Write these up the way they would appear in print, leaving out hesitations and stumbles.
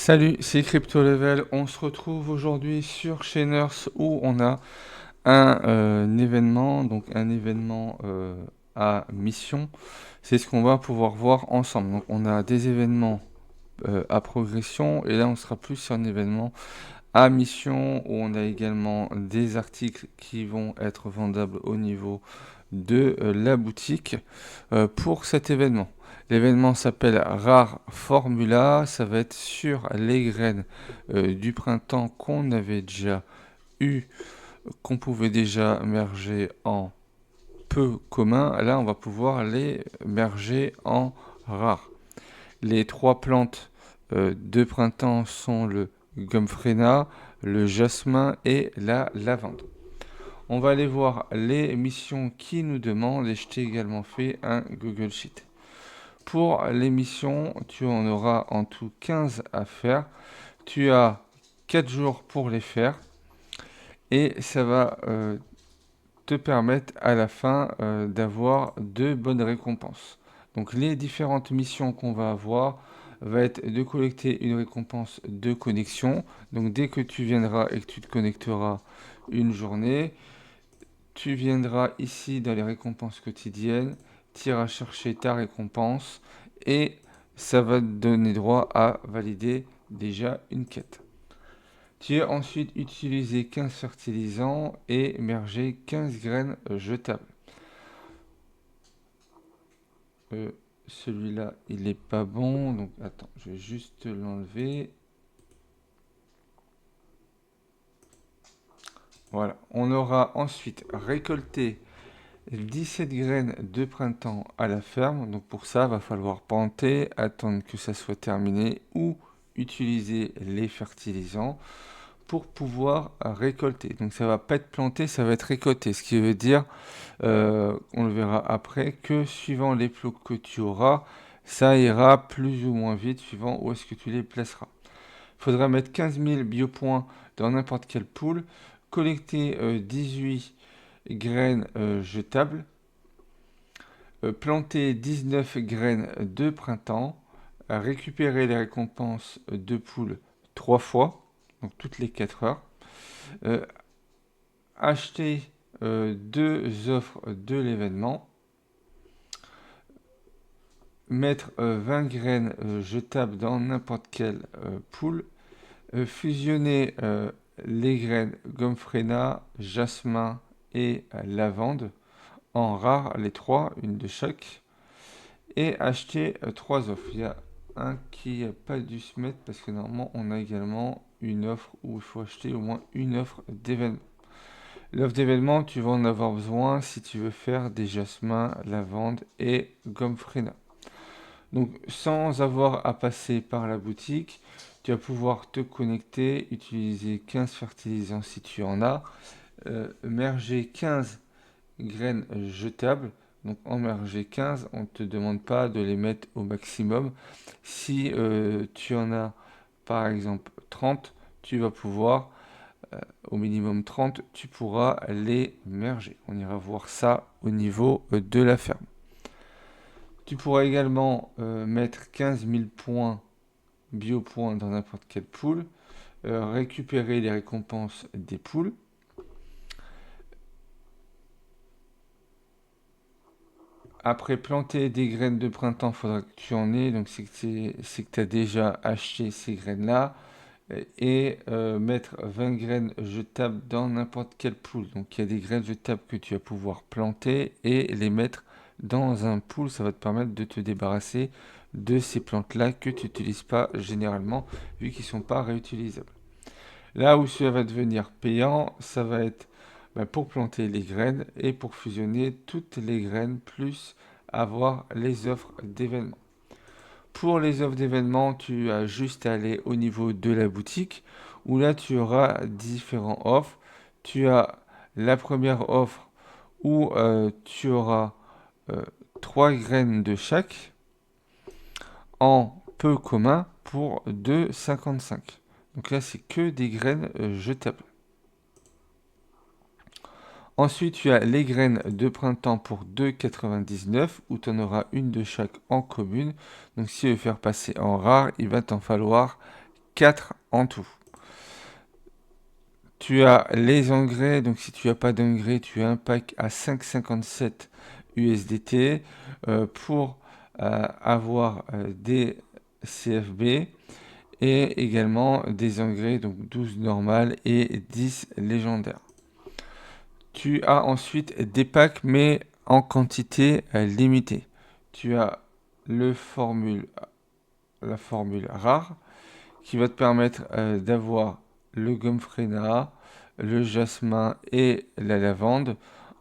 Salut, c'est Crypto Level. On se retrouve aujourd'hui sur Chainers où on a un événement, donc un événement à mission. C'est ce qu'on va pouvoir voir ensemble. Donc on a des événements à progression et là on sera plus sur un événement à mission où on a également des articles qui vont être vendables au niveau de la boutique pour cet événement. L'événement s'appelle Rare Formula, ça va être sur les graines du printemps qu'on avait déjà eu, qu'on pouvait déjà merger en peu commun. Là, on va pouvoir les merger en rares. Les trois plantes de printemps sont le gomphrena, le jasmin et la lavande. On va aller voir les missions qui nous demandent et je t'ai également fait un Google Sheet. Pour les missions, tu en auras en tout 15 à faire. Tu as 4 jours pour les faire et ça va te permettre à la fin d'avoir de bonnes récompenses. Donc les différentes missions qu'on va avoir va être de collecter une récompense de connexion. Donc dès que tu viendras et que tu te connecteras une journée, tu viendras ici dans les récompenses quotidiennes, tu iras chercher ta récompense et ça va te donner droit à valider déjà une quête. Tu as ensuite utilisé 15 fertilisants et émergé 15 graines jetables. Euh, Celui-là, il n'est pas bon, donc attends, je vais juste l'enlever. Voilà, on aura ensuite récolté 17 graines de printemps à la ferme. Donc pour ça, va falloir planter, attendre que ça soit terminé ou utiliser les fertilisants pour pouvoir récolter. Donc ça va pas être planté, ça va être récolté. Ce qui veut dire, on le verra après, que suivant les plots que tu auras, ça ira plus ou moins vite suivant où est-ce que tu les placeras. Il faudra mettre 15 000 biopoints dans n'importe quelle poule, collecter 18 graines jetables, planter 19 graines de printemps, récupérer les récompenses de poules 3 fois, donc toutes les 4 heures, euh, acheter 2 offres de l'événement, mettre 20 graines jetables dans n'importe quelle poule, fusionner les graines gomphrena, jasmin et lavande en rare, les trois, une de chaque, et acheter 3 offres. Il y a un qui n'a pas dû se mettre parce que normalement on a également une offre où il faut acheter au moins une offre d'événement. L'offre d'événement, tu vas en avoir besoin si tu veux faire des jasmins, lavande et gomphrena. Donc sans avoir à passer par la boutique, tu vas pouvoir te connecter, utiliser 15 fertilisants si tu en as, merger 15 graines jetables. Donc en merger 15, on ne te demande pas de les mettre au maximum. Si tu en as par exemple 30, tu vas pouvoir, au minimum 30, tu pourras les merger. On ira voir ça au niveau de la ferme. Tu pourras également mettre 15 000 points, biopoints dans n'importe quelle poule, récupérer les récompenses des poules. Après planter des graines de printemps, il faudra que tu en aies, donc c'est que tu as déjà acheté ces graines-là, et mettre 20 graines jetables dans n'importe quelle poule. Donc il y a des graines jetables que tu vas pouvoir planter et les mettre dans un pool, ça va te permettre de te débarrasser de ces plantes-là que tu n'utilises pas généralement, vu qu'ils ne sont pas réutilisables. Là où ça va devenir payant, ça va être pour planter les graines et pour fusionner toutes les graines, plus avoir les offres d'événements. Pour les offres d'événements, tu as juste à aller au niveau de la boutique où là tu auras différents offres. Tu as la première offre où tu auras euh, 3 graines de chaque en peu commun pour 2,55. Donc là c'est que des graines jetables. Ensuite, tu as les graines de printemps pour 2,99 où tu en auras une de chaque en commune. Donc si tu veux faire passer en rare, il va t'en falloir 4 en tout. Tu as les engrais, donc si tu n'as pas d'engrais, tu as un pack à 5,57 USDT pour avoir des CFB et également des engrais, donc 12 normales et 10 légendaires. Tu as ensuite des packs, mais en quantité limitée. Tu as la formule rare qui va te permettre d'avoir le gomphrena, le jasmin et la lavande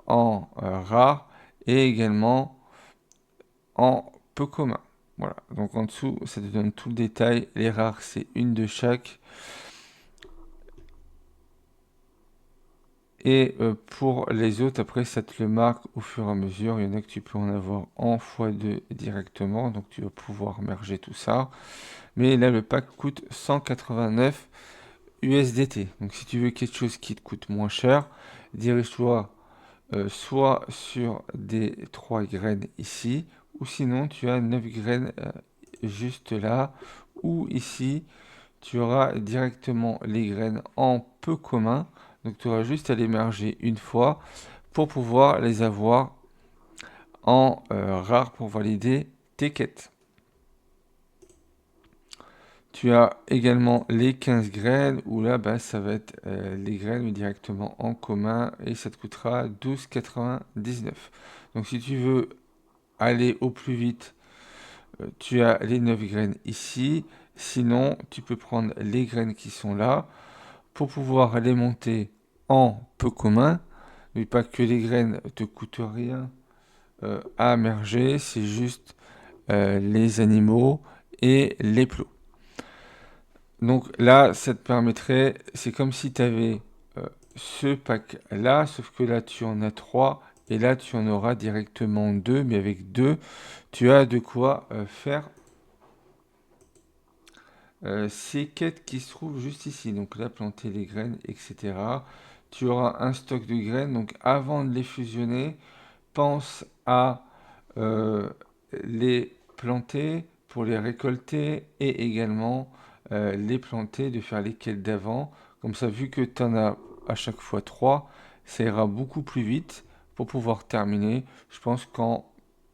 en rare et également en peu commun. Voilà, donc en dessous, ça te donne tout le détail. Les rares, c'est une de chaque. Et pour les autres, après, ça te le marque au fur et à mesure. Il y en a que tu peux en avoir en x2 directement. Donc tu vas pouvoir merger tout ça. Mais là, le pack coûte 189 USDT. Donc si tu veux quelque chose qui te coûte moins cher, dirige-toi soit sur des 3 graines ici, ou sinon tu as 9 graines juste là, ou ici tu auras directement les graines en peu commun. Donc tu auras juste à les merger une fois pour pouvoir les avoir en rare pour valider tes quêtes. Tu as également les 15 graines où là bah, ça va être les graines directement en commun et ça te coûtera 12,99. Donc si tu veux aller au plus vite, tu as les 9 graines ici. Sinon, tu peux prendre les graines qui sont là pour pouvoir les monter en peu commun. N'oublie pas que les graines te coûtent rien à merger, c'est juste les animaux et les plots. Donc là, ça te permettrait, c'est comme si tu avais ce pack-là, sauf que là, tu en as 3, et là, tu en auras directement 2, mais avec 2, tu as de quoi faire ces quêtes qui se trouvent juste ici. Donc là, planter les graines, etc. Tu auras un stock de graines, donc avant de les fusionner, pense à les planter pour les récolter et également les planter, de faire les quêtes d'avant. Comme ça, vu que tu en as à chaque fois 3, ça ira beaucoup plus vite pour pouvoir terminer. Je pense qu'en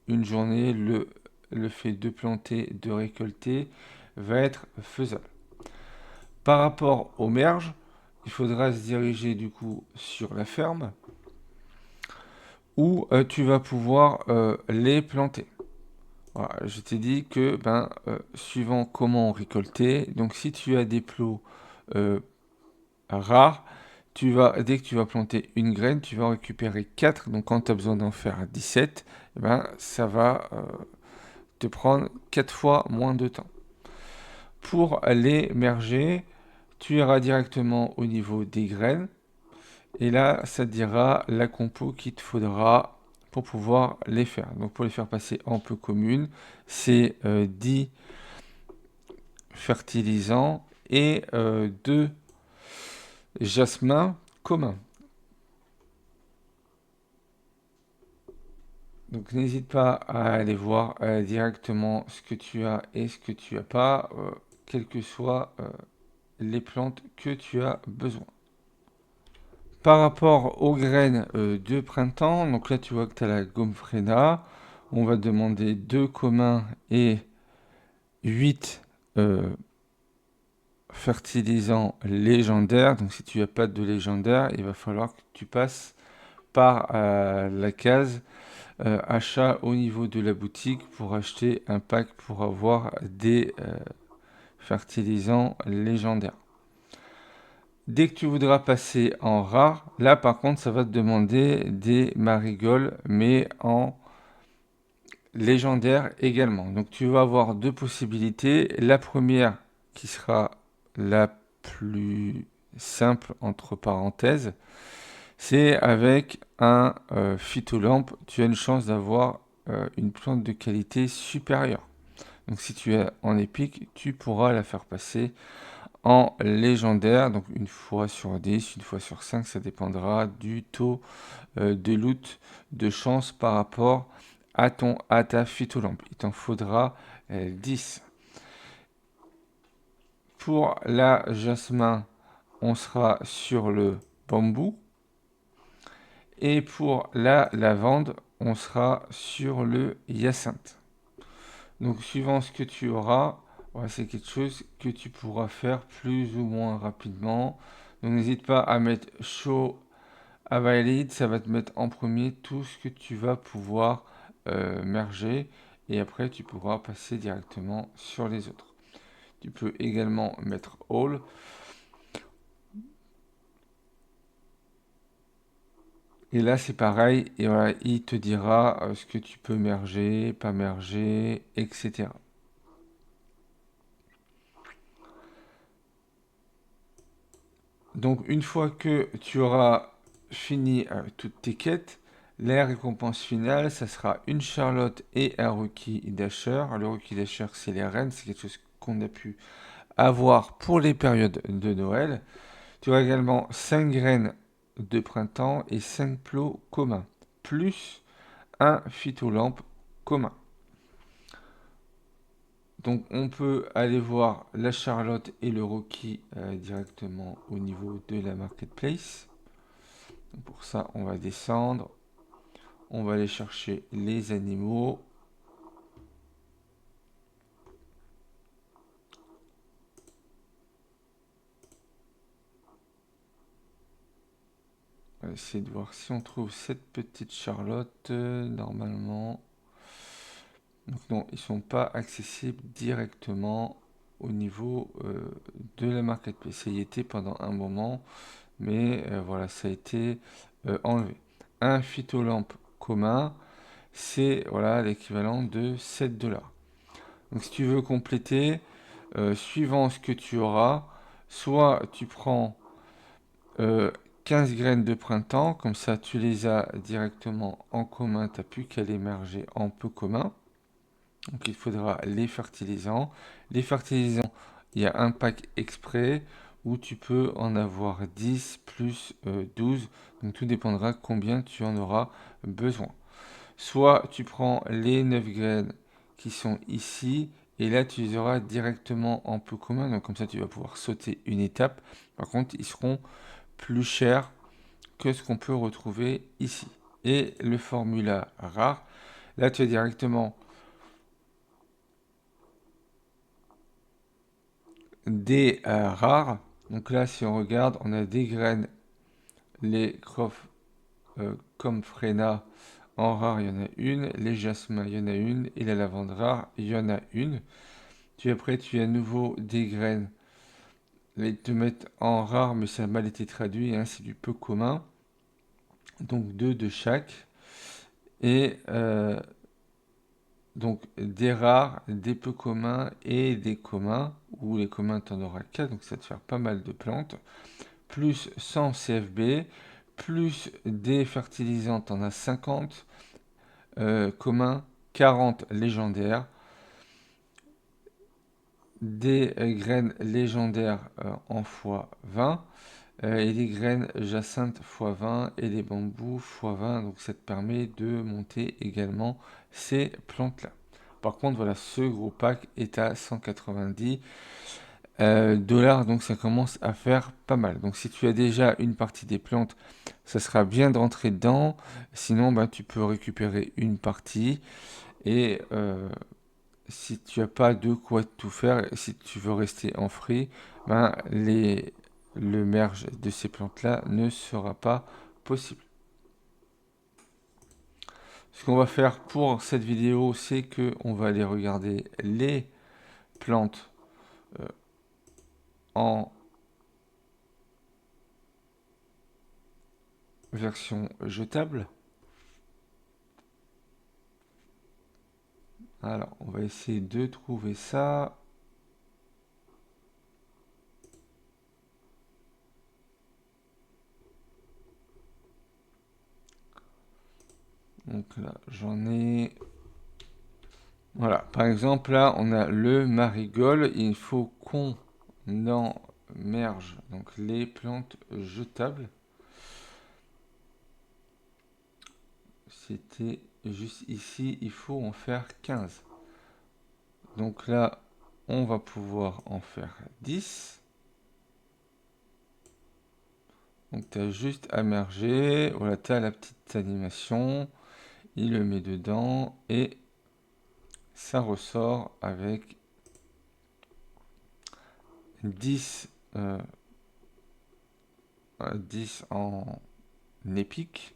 une journée, le fait de planter, de récolter va être faisable. Par rapport aux merges, il faudra se diriger du coup sur la ferme où tu vas pouvoir les planter. Voilà, je t'ai dit que suivant comment récolter, donc si tu as des plots rares, dès que tu vas planter une graine, tu vas en récupérer 4. Donc quand tu as besoin d'en faire 17, ça va te prendre 4 fois moins de temps. Pour les merger, tu iras directement au niveau des graines. Et là, ça te dira la compo qu'il te faudra pour pouvoir les faire. Donc pour les faire passer en peu commune, c'est 10 fertilisants et 2 jasmins communs. Donc n'hésite pas à aller voir directement ce que tu as et ce que tu n'as pas, quelles que soient les plantes que tu as besoin. Par rapport aux graines de printemps, donc là tu vois que tu as la gomphrena. On va demander 2 communs et 8 fertilisants légendaires. Donc si tu n'as pas de légendaire, il va falloir que tu passes par la case achat au niveau de la boutique pour acheter un pack pour avoir des fertilisants légendaires. Dès que tu voudras passer en rare, là par contre ça va te demander des marigolds mais en légendaire également. Donc tu vas avoir 2 possibilités. La première qui sera la plus simple entre parenthèses, c'est avec un phytolampe, tu as une chance d'avoir une plante de qualité supérieure. Donc si tu es en épique, tu pourras la faire passer en légendaire, donc une fois sur 10, une fois sur 5, ça dépendra du taux de loot de chance par rapport à ta phytolampe. Il t'en faudra 10. Pour la jasmin, on sera sur le bambou. Et pour la lavande, on sera sur le hyacinthe. Donc suivant ce que tu auras, voilà, c'est quelque chose que tu pourras faire plus ou moins rapidement. Donc n'hésite pas à mettre show valide, ça va te mettre en premier tout ce que tu vas pouvoir merger et après tu pourras passer directement sur les autres. Tu peux également mettre all. Et là c'est pareil, et voilà, il te dira ce que tu peux merger, pas merger, etc. Donc une fois que tu auras fini toutes tes quêtes, la récompense finale, ça sera une Charlotte et un Rookie Dasher. Le Rookie Dasher, c'est les reines, c'est quelque chose qu'on a pu avoir pour les périodes de Noël. Tu auras également 5 graines de printemps et 5 plots communs, plus un phytolampe commun. Donc on peut aller voir la Charlotte et le Rookie directement au niveau de la marketplace. Donc pour ça, on va descendre. On va aller chercher les animaux. On va essayer de voir si on trouve cette petite Charlotte. Normalement. Donc non, ils ne sont pas accessibles directement au niveau de la marketplace. Ça y était pendant un moment, mais voilà, ça a été enlevé. Un phytolampe commun, c'est voilà l'équivalent de 7 dollars. Donc si tu veux compléter, suivant ce que tu auras, soit tu prends 15 graines de printemps, comme ça tu les as directement en commun, tu n'as plus qu'à les merger en peu commun. Donc il faudra les fertilisants. Les fertilisants, il y a un pack exprès où tu peux en avoir 10 plus 12. Donc tout dépendra combien tu en auras besoin. Soit tu prends les 9 graines qui sont ici et là tu les auras directement en peu commun. Donc comme ça tu vas pouvoir sauter une étape. Par contre ils seront plus chers que ce qu'on peut retrouver ici. Et le formula rare, là tu as directement des rares. Donc là, si on regarde, on a des graines, les croft comme Frena en rare, il y en a une, les jasmins, il y en a une, et la lavande rare, il y en a une. Puis après, tu as à nouveau des graines. Là, ils te mettent en rare, mais ça a mal été traduit, hein, c'est du peu commun. Donc deux de chaque. Et donc des rares, des peu communs et des communs, où les communs, tu en auras 4, donc ça va te faire pas mal de plantes. Plus 100 CFB, plus des fertilisants, t'en as 50, communs, 40 légendaires, des graines légendaires en x20, et des graines jacinthes x20 et des bambous x20, donc ça te permet de monter également ces plantes-là. Par contre, voilà, ce gros pack est à 190 dollars, donc ça commence à faire pas mal. Donc si tu as déjà une partie des plantes, ça sera bien de rentrer dedans. Sinon, ben, tu peux récupérer une partie. Et si tu n'as pas de quoi tout faire, si tu veux rester en free, ben, le merge de ces plantes-là ne sera pas possible. Ce qu'on va faire pour cette vidéo, c'est que on va aller regarder les plantes en version jetable. Alors, on va essayer de trouver ça. Donc là, j'en ai. Voilà, par exemple, là, on a le marigold. Il faut qu'on en merge donc les plantes jetables. C'était juste ici, il faut en faire 15. Donc là, on va pouvoir en faire 10. Donc tu as juste à merger, voilà, tu as la petite animation, il le met dedans et ça ressort avec 10, 10 en épique.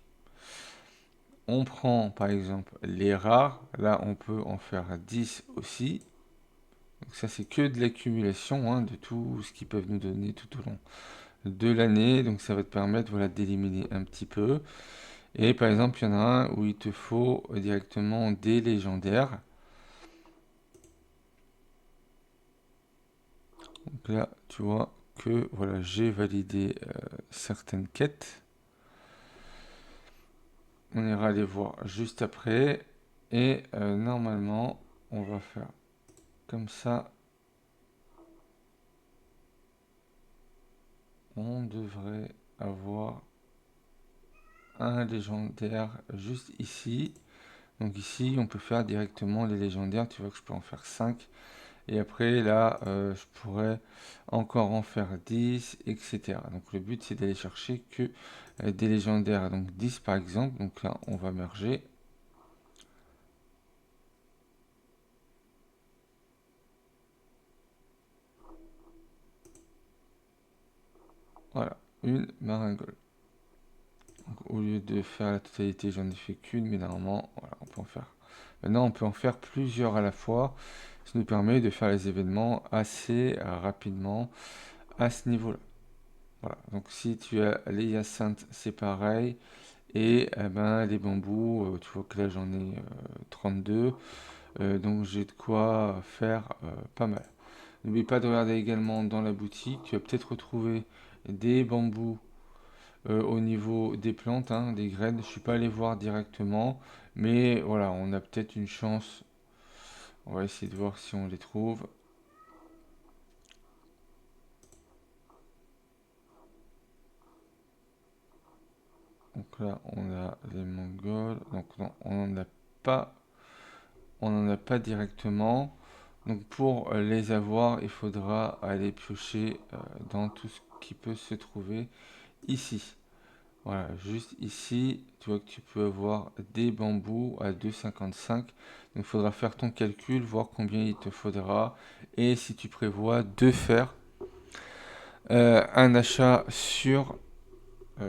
On prend par exemple les rares, là on peut en faire 10 aussi. Donc ça c'est que de l'accumulation hein, de tout ce qu'ils peuvent nous donner tout au long de l'année. Donc ça va te permettre voilà, d'éliminer un petit peu. Et par exemple il y en a un où il te faut directement des légendaires. Donc là tu vois que voilà, j'ai validé certaines quêtes. On ira les voir juste après. Et normalement on va faire comme ça. On devrait avoir un légendaire juste ici. Donc ici, on peut faire directement les légendaires. Tu vois que je peux en faire 5. Et après, là, je pourrais encore en faire 10, etc. Donc le but, c'est d'aller chercher que des légendaires. Donc 10 par exemple. Donc là, on va merger. Voilà, une maringole. Donc, au lieu de faire la totalité, j'en ai fait qu'une. Mais normalement, voilà, on peut en faire. Maintenant, on peut en faire plusieurs à la fois. Ça nous permet de faire les événements assez rapidement à ce niveau-là. Voilà, donc si tu as les hyacinthes, c'est pareil. Et ben, les bambous, tu vois que là j'en ai 32. Donc j'ai de quoi faire pas mal. N'oublie pas de regarder également dans la boutique. Tu vas peut-être retrouver des bambous au niveau des plantes, hein, des graines. Je ne suis pas allé voir directement. Mais voilà, on a peut-être une chance. On va essayer de voir si on les trouve. Donc là, on a les Mongols. Donc non, on n'en a pas. On n'en a pas directement. Donc pour les avoir, il faudra aller piocher dans tout ce qui peut se trouver ici. Voilà, juste ici, tu vois que tu peux avoir des bambous à 2,55. Donc il faudra faire ton calcul, voir combien il te faudra. Et si tu prévois de faire un achat sur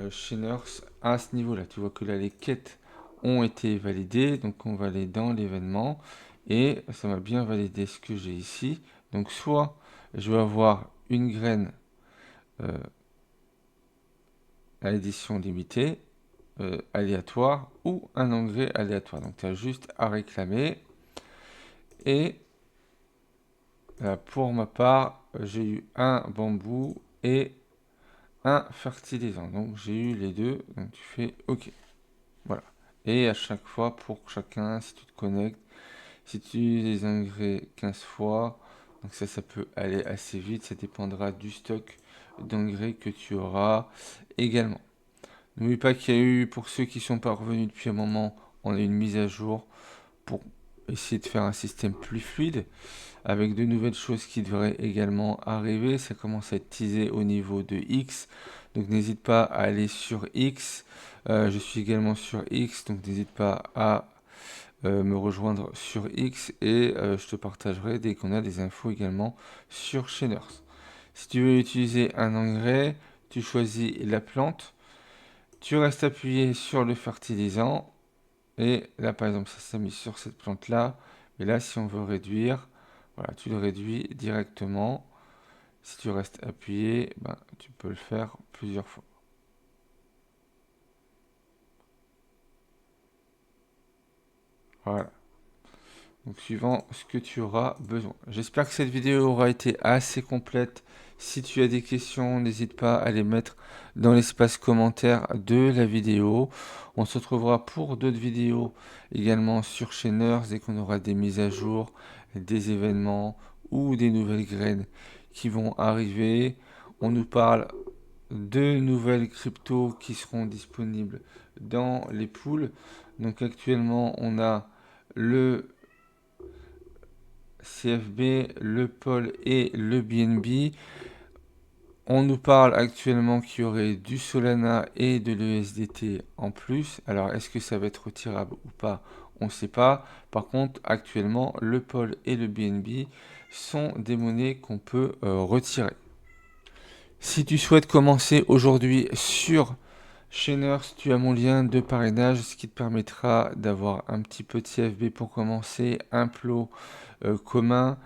chez Nurse à ce niveau-là. Tu vois que là, les quêtes ont été validées. Donc, on va aller dans l'événement. Et ça m'a bien validé ce que j'ai ici. Donc, soit je vais avoir une graine à l'édition limitée, aléatoire, ou un engrais aléatoire. Donc, tu as juste à réclamer. Et pour ma part, j'ai eu un bambou et un fertilisant. Donc, j'ai eu les deux. Donc, tu fais OK. Voilà. Et à chaque fois, pour chacun, si tu te connectes, si tu utilises les engrais 15 fois, donc ça peut aller assez vite. Ça dépendra du stock d'engrais que tu auras également. N'oublie pas qu'il y a eu, pour ceux qui sont pas revenus depuis un moment, on a une mise à jour pour essayer de faire un système plus fluide avec de nouvelles choses qui devraient également arriver. Ça commence à être teasé au niveau de X. Donc n'hésite pas à aller sur X. Je suis également sur X, donc n'hésite pas à me rejoindre sur X et je te partagerai dès qu'on a des infos également sur Sheners. Si tu veux utiliser un engrais, tu choisis la plante, tu restes appuyé sur le fertilisant et là par exemple ça s'est mis sur cette plante là. Et là si on veut réduire, voilà, tu le réduis directement. Si tu restes appuyé, ben, tu peux le faire plusieurs fois. Voilà. Donc suivant ce que tu auras besoin. J'espère que cette vidéo aura été assez complète. Si tu as des questions, n'hésite pas à les mettre dans l'espace commentaire de la vidéo. On se retrouvera pour d'autres vidéos également sur Chainers dès qu'on aura des mises à jour, des événements ou des nouvelles graines qui vont arriver. On nous parle de nouvelles cryptos qui seront disponibles dans les pools. Donc actuellement on a le CFB, le Pol et le BNB. On nous parle actuellement qu'il y aurait du Solana et de l'USDT en plus. Alors, est-ce que ça va être retirable ou pas? On ne sait pas. Par contre, actuellement, le Pol et le BNB sont des monnaies qu'on peut retirer. Si tu souhaites commencer aujourd'hui sur Chainers, tu as mon lien de parrainage, ce qui te permettra d'avoir un petit peu de CFB pour commencer, un plot commun,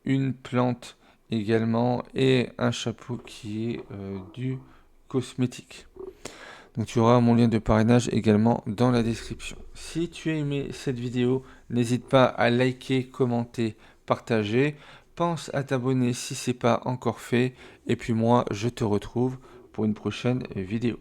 une plante également et un chapeau qui est du cosmétique. Donc tu auras mon lien de parrainage également dans la description. Si tu as aimé cette vidéo, n'hésite pas à liker, commenter, partager. Pense à t'abonner si ce n'est pas encore fait. Et puis moi, je te retrouve pour une prochaine vidéo.